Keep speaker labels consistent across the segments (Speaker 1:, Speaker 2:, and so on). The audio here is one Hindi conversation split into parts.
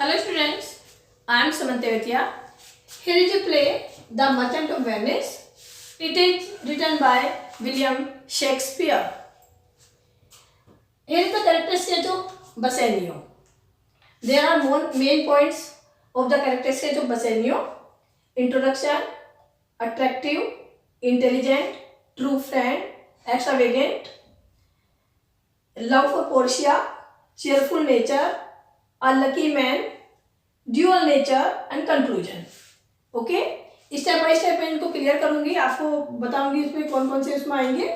Speaker 1: Hello students, I am Samantha Vetia. Here is a play, The Merchant of Venice. It is written by William Shakespeare. Here is the character sketch of Bassanio. There are main points of the character sketch of Bassanio. Introduction, attractive, intelligent, true friend, extravagant, love for Portia, cheerful nature, a lucky man, dual nature and conclusion. Okay, step by step मैं इनको क्लियर करूंगी, आपको बताऊंगी इसमें कौन कौन से इसमें आएंगे.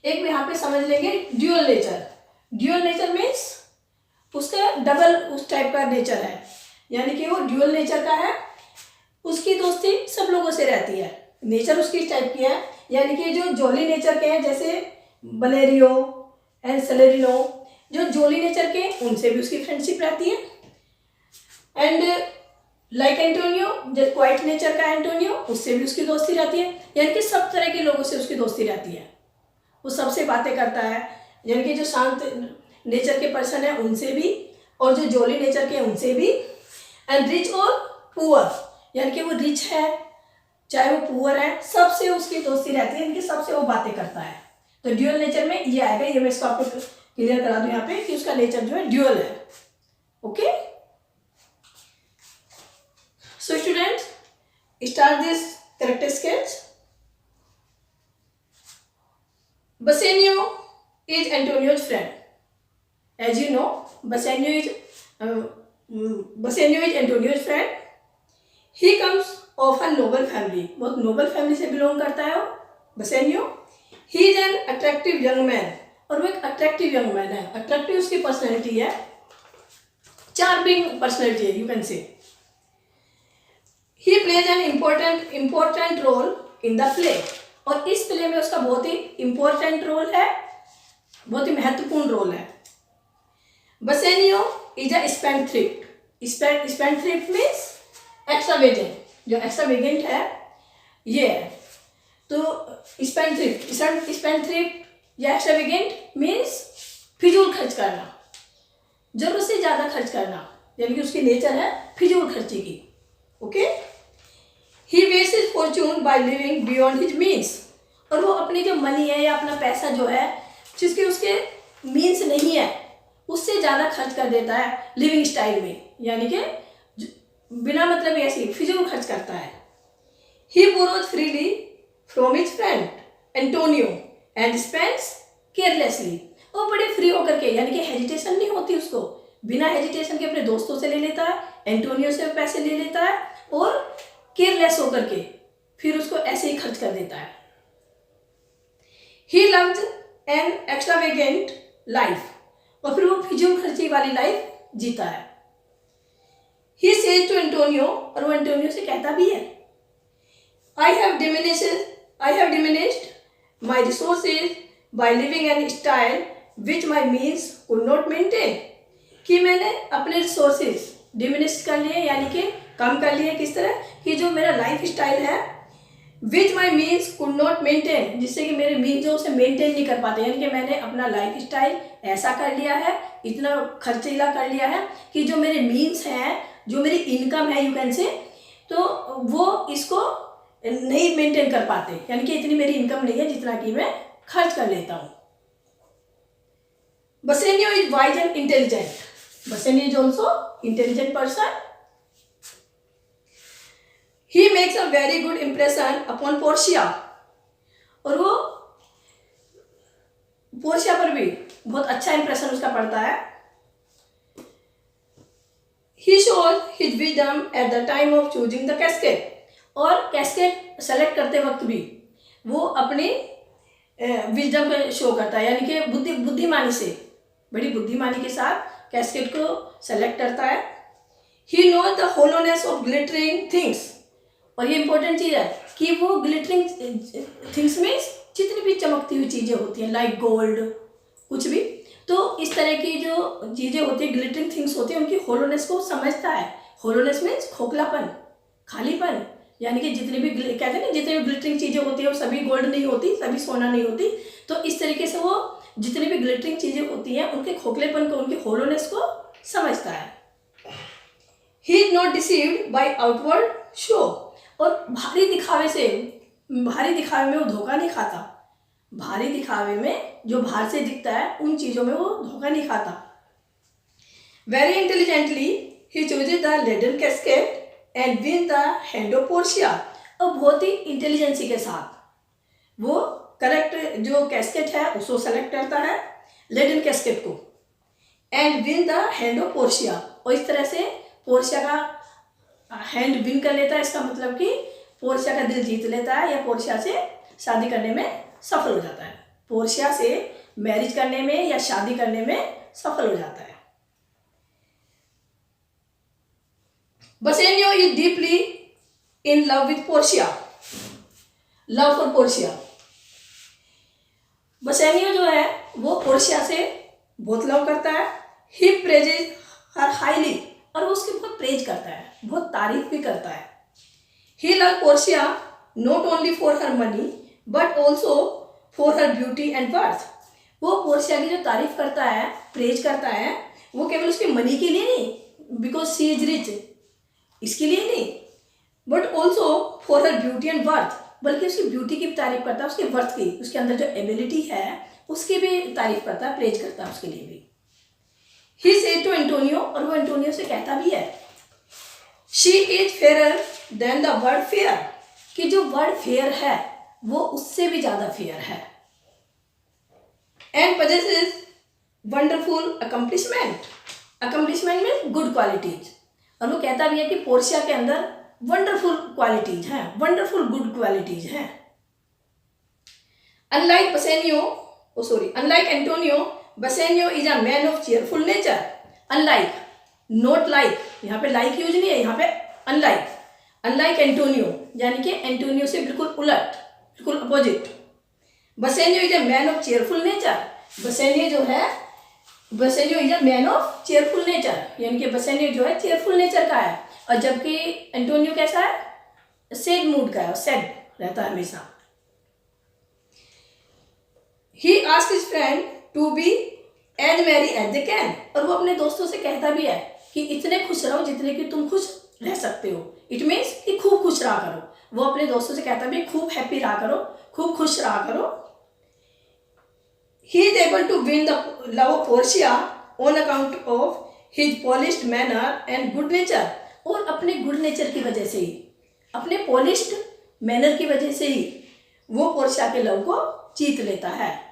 Speaker 1: एक में यहाँ पे समझ लेंगे dual nature. Dual nature means उसका डबल उस टाइप का नेचर है, यानी कि वो ड्यूअल नेचर का है. उसकी दोस्ती सब लोगों से रहती है, नेचर उसकी इस टाइप की है. यानी कि जो जॉली नेचर के हैं जैसे बलेरियो एंड सेलेरिनो, जो जॉली नेचर के उनसे भी उसकी फ्रेंडशिप रहती है. एंड लाइक एंटोनियो, जो क्वाइट नेचर का एंटोनियो, उससे भी उसकी दोस्ती रहती है. यानी कि सब तरह के लोगों से उसकी दोस्ती रहती है. वो सबसे बातें करता है, यानी कि जो शांत नेचर के पर्सन है उनसे भी, और जो जॉली नेचर के हैं उनसे भी. एंड रिच और पुअर, यानी कि वो रिच है चाहे वो पुअर है, सबसे उसकी दोस्ती रहती है, यानी कि सबसे वो बातें करता है. तो ड्यूअल नेचर में ये आएगा. ये मैं इसको आपको क्लियर करा दूं यहाँ पे कि उसका नेचर जो है ड्यूअल है. Okay, so students, start this character sketch. Bassanio is Antonio's friend. As you know, Bassanio is Antonio's friend. He comes of a noble family. बहुत noble family से belong करता है Bassanio. He is an attractive young man. और वो एक attractive young man है. Attractive उसकी personality है, charming personality है, you can say. He plays an important role in the play. और इस प्ले में उसका बहुत ही important रोल है, बहुत ही महत्वपूर्ण रोल है. Bassanio is a spendthrift. Spendthrift means extravagant. जो extravagant है ये है. तो spendthrift या extravagant means फिजूल खर्च करना, जरूरत से ज़्यादा खर्च करना, यानी कि उसकी नेचर है फिजूल खर्ची की. Okay, he waste his fortune by living beyond his means. और वो अपनी जो मनी है या अपना पैसा जो है जिसके उसके मीन्स नहीं है उससे ज़्यादा खर्च कर देता है लिविंग स्टाइल में, यानी कि बिना मतलब ऐसी फिजूल खर्च करता है. He borrows freely from his friend Antonio and spends carelessly. वो बड़े फ्री होकर के, यानी कि हेजिटेशन नहीं होती उसको, बिना हेजिटेशन के अपने दोस्तों से ले लेता है, एंटोनियो से पैसे ले लेता है और केयरलेस होकर के फिर उसको ऐसे ही खर्च कर देता है. He loves an extravagant life. और फिर वो फिजूल खर्ची वाली लाइफ जीता है. ही सेज टू एंटोनियो, और वो एंटोनियो से कहता भी है, I have diminished my resources by living an style which my means could not maintain. कि मैंने अपने रिसोर्सेज डिमिनिश कर लिए, यानी कि कम कर लिए. किस तरह कि जो मेरा लाइफ स्टाइल है विच my means could not maintain, जिससे कि मेरे मीन्स जो उसे मेंटेन नहीं कर पाते, यानी कि मैंने अपना लाइफ स्टाइल ऐसा कर लिया है, इतना खर्चीला कर लिया है कि जो मेरे मीन्स हैं, जो मेरी इनकम है यू कैन से, तो वो इसको नहीं मेंटेन कर पाते, यानी कि इतनी मेरी इनकम नहीं है जितना कि मैं खर्च कर लेता हूँ. Bassanio is wise and intelligent. Bassanio is also intelligent person. He makes a very good impression upon Portia. और वो पोर्शिया पर भी बहुत अच्छा इंप्रेशन उसका पड़ता है. He shows his wisdom at the time of choosing the casket. और कैस्केट सेलेक्ट करते वक्त भी वो अपनी विजडम को शो करता है, यानी कि बुद्धिमानी से, बड़ी बुद्धिमानी के साथ कैस्केट को सेलेक्ट करता है. He knows the hollowness of glittering things. और ये इंपॉर्टेंट चीज़ है कि वो ग्लिटरिंग थिंग्स में जितनी भी चमकती हुई चीज़ें होती हैं, लाइक गोल्ड, कुछ भी, तो इस तरह की जो चीज़ें होती हैं, ग्लिटरिंग थिंग्स होती हैं, उनकी होलोनेस को समझता है. होलोनेस मीन्स खोखलापन, खालीपन, यानी कि जितनी भी कहते हैं ना, जितनी भी ग्लिटरिंग चीज़ें होती है वो सभी गोल्ड नहीं होती, सभी सोना नहीं होती. तो इस तरीके से वो जितनी भी ग्लिटरिंग चीज़ें होती हैं उनके खोखलेपन को, उनके होलोनेस को समझता है. He is not deceived by outward show, और भारी दिखावे में वो धोखा नहीं खाता। भारी दिखावे में जो बाहर से दिखता है उन चीज़ों में वो धोखा नहीं खाता। Very intelligently he chooses the leaden casket and win the hand of Portia, और बहुत ही इंटेलिजेंसी के साथ वो करेक्ट जो कैस्केट है उसको सेलेक्ट करता है, लेडन कैस्केट को, and win the hand of Portia, और इस तरह से पोर्शिया का हैंड विन कर लेता है। इसका मतलब कि पोर्शिया का दिल जीत लेता है या पोर्शिया से शादी करने में सफल हो जाता है। पोर्शिया से मैरिज करने में या शादी करने में सफल हो जाता है। Bassanio is deeply in love with Portia, love for Portia. Bassanio जो है वो पोर्शिया से बहुत लव करता है। ही प्रेजेज हर हाईली, और वो उसकी बहुत प्रेज करता है, बहुत तारीफ भी करता है। He love Portia not only for her money but also for her beauty and worth. वो पोर्शिया की जो तारीफ करता है, प्रेज करता है, वो केवल उसके मनी के लिए नहीं, बिकॉज शी इज रिच, इसके लिए नहीं, but also for her beauty and worth, बल्कि उसकी ब्यूटी की भी तारीफ करता है, उसके वर्थ की, उसके अंदर जो एबिलिटी है उसकी भी तारीफ करता है, प्रेज करता है उसके लिए भी। ही सेड टू एंटोनियो, और वो एंटोनियो से कहता भी है, she is fair then the word fair, कि जो वर्ड फेयर है वो उससे भी ज्यादा फेयर है। And possesses wonderful accomplishment, accomplishment में गुड क्वालिटीज, और वो कहता भी है कि पोर्शिया के अंदर वंडरफुल क्वालिटीज हैं, वंडरफुल गुड क्वालिटीज हैं। Unlike Antonio, Bassanio is a man of cheerful nature. Unlike, not like, यहाँ पे लाइक यूज नहीं है, यहाँ पे अनलाइक, अनलाइक एंटोनियो, यानी कि एंटोनियो से बिल्कुल उलट, बिल्कुल opposite. Bassanio is a man of cheerful nature, Bassanio is a man of cheerful nature, यानी कि बसेनियो जो है चेयरफुल नेचर का है, और जबकि एंटोनियो कैसा है, सैड मूड का है, सैड रहता है हमेशा। He asked his friend to be as merry as they can, और वो अपने दोस्तों से कहता भी है कि इतने खुश रहो जितने कि तुम खुश रह सकते हो। इट मीन्स कि खूब खुश रहा करो। वो अपने दोस्तों से कहता भी खूब हैप्पी रहा करो, खूब खुश रहा करो। He is able to win the love of Portia on account of his polished manner and good nature, और अपने गुड नेचर की वजह से ही, अपने पॉलिश्ड मैनर की वजह से ही वो पोर्शिया के लव को जीत लेता है।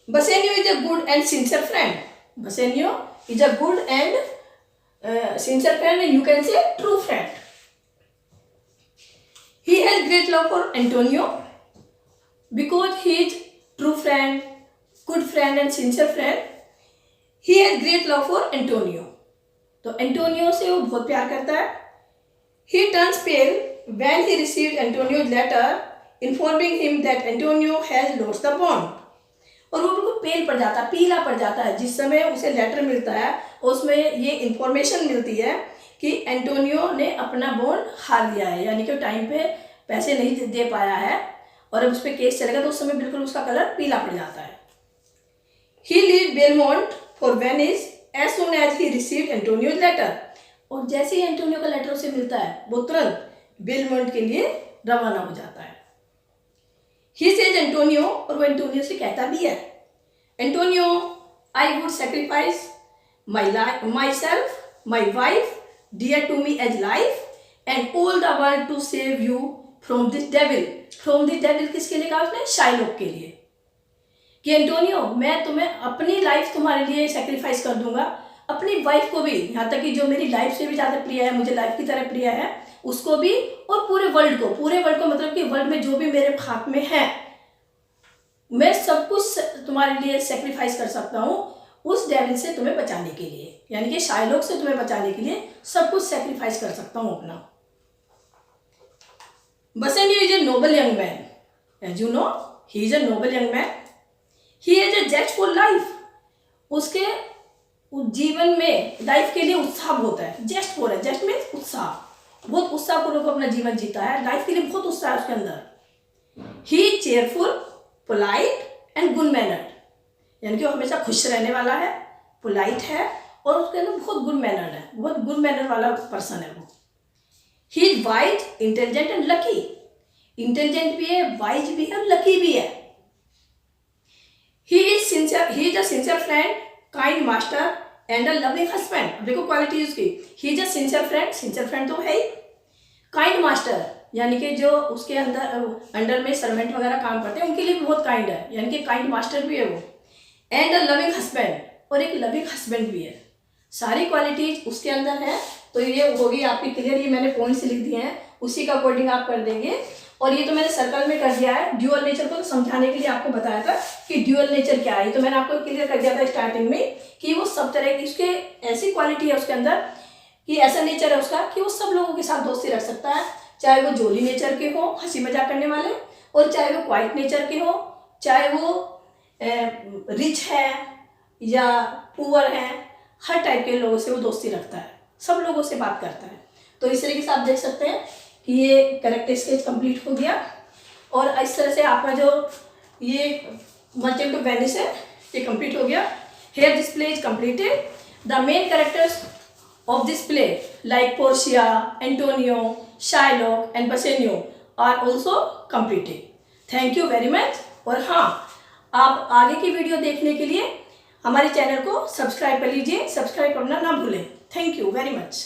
Speaker 1: Bassanio is a good and sincere friend, Bassanio is a good and sincere friend, and you can say true friend. He has great love for Antonio because he is true friend, good friend and sincere friend. He has great love for Antonio. तो एंटोनियो से वो बहुत प्यार करता है। He turns pale when he receives Antonio's letter informing him that Antonio has lost the bond. और वो बिल्कुल पेल पड़ जाता है, पीला पड़ जाता है जिस समय उसे लेटर मिलता है, उसमें ये इंफॉर्मेशन मिलती है कि एंटोनियो ने अपना बॉन्ड हार लिया है, यानी कि टाइम पे पैसे नहीं दे पाया है और अब उस पर केस चलेगा, तो उस समय बिल्कुल उसका कलर पीला पड़ जाता है। He leave Belmont for Venice as soon as he received Antonio's letter, और जैसे ही एंटोनियो का लेटर उसे मिलता है वो तुरंत बेलमोंट के लिए रवाना हो जाता है। ही सेज एंटोनियो, और वो एंटोनियो से कहता भी है, Antonio I would sacrifice my self, my wife dear to me as life and all the world to save you from this devil. From this devil किसके लिए कहा उसने? शाइलोक के लिए, कि एंटोनियो मैं तुम्हें अपनी लाइफ तुम्हारे लिए सेक्रीफाइस कर दूंगा, अपनी वाइफ को भी, यहाँ तक कि जो मेरी लाइफ से भी ज़्यादा प्रिय है, मुझे लाइफ की तरह प्रिय है, उसको भी, और पूरे वर्ल्ड को मतलब कि वर्ल्ड में जो भी मेरे हाथ में है मैं सब कुछ तुम्हारे लिए सेक्रीफाइस कर सकता हूँ उस डेविल से तुम्हें बचाने के लिए, यानी कि शाइलोक से तुम्हें बचाने के लिए सब कुछ सेक्रीफाइस कर सकता हूँ अपना। Bassanio is a noble young man, as you know he is a noble young man, he is a jest for life, उसके जीवन में लाइफ के लिए उत्साह होता है। जेस्ट फॉर है, जेस्ट मीन्स उत्साह, बहुत उत्साहपूर्वक अपना जीवन जीता है, लाइफ के लिए बहुत उत्साह है उसके अंदर। He cheerful, polite and good mannered, यानी कि वो हमेशा खुश रहने वाला है, पोलाइट है और उसके अंदर बहुत गुड मैनर है, बहुत गुड मैनर वाला पर्सन है वो। He is wise, intelligent and lucky. Intelligent भी है, वाइज भी है और लकी भी है। He is a sincere friend, kind master and a loving husband. देखो क्वालिटी उसकी, he is a sincere friend, sincere friend तो है ही। काइंड मास्टर यानी कि जो उसके अंडर में सर्वेंट वगैरह काम करते हैं उनके लिए भी बहुत काइंड है, यानी कि काइंड मास्टर भी है वो। एंड अ लविंग हस्बैंड, और एक लविंग हस्बैंड भी है। सारी क्वालिटीज उसके अंदर है। तो ये होगी आपकी क्लियर, ये मैंने पॉइंट्स लिख दिए हैं, उसी का अकॉर्डिंग आप कर देंगे। और ये तो मैंने सर्कल में कर दिया है, ड्यूअल नेचर को तो समझाने के लिए आपको बताया था कि ड्यूअल नेचर क्या है। तो मैंने आपको क्लियर कर दिया था स्टार्टिंग में कि वो सब तरह की उसके ऐसी क्वालिटी है उसके अंदर कि ऐसा नेचर है उसका कि वो सब लोगों के साथ दोस्ती रख सकता है, चाहे वो जोली नेचर के हो, हंसी मजाक करने वाले, और चाहे वो क्वाइट नेचर के हो, चाहे वो रिच है या पुअर है, हर टाइप के लोगों से वो दोस्ती रखता है, सब लोगों से बात करता है। तो इस तरीके से आप देख सकते हैं कि ये कैरेक्टर स्केच कंप्लीट हो गया। और इस तरह से आपका जो ये मर्चेंट ऑफ वेनिस है ये कंप्लीट हो गया। Here this play is completed. The main characters of this play like Portia, Antonio, Shylock and Bassanio are also completed. Thank you very much। और हाँ, आप आगे की वीडियो देखने के लिए हमारे चैनल को सब्सक्राइब कर लीजिए, सब्सक्राइब करना ना भूलें। Thank you very much.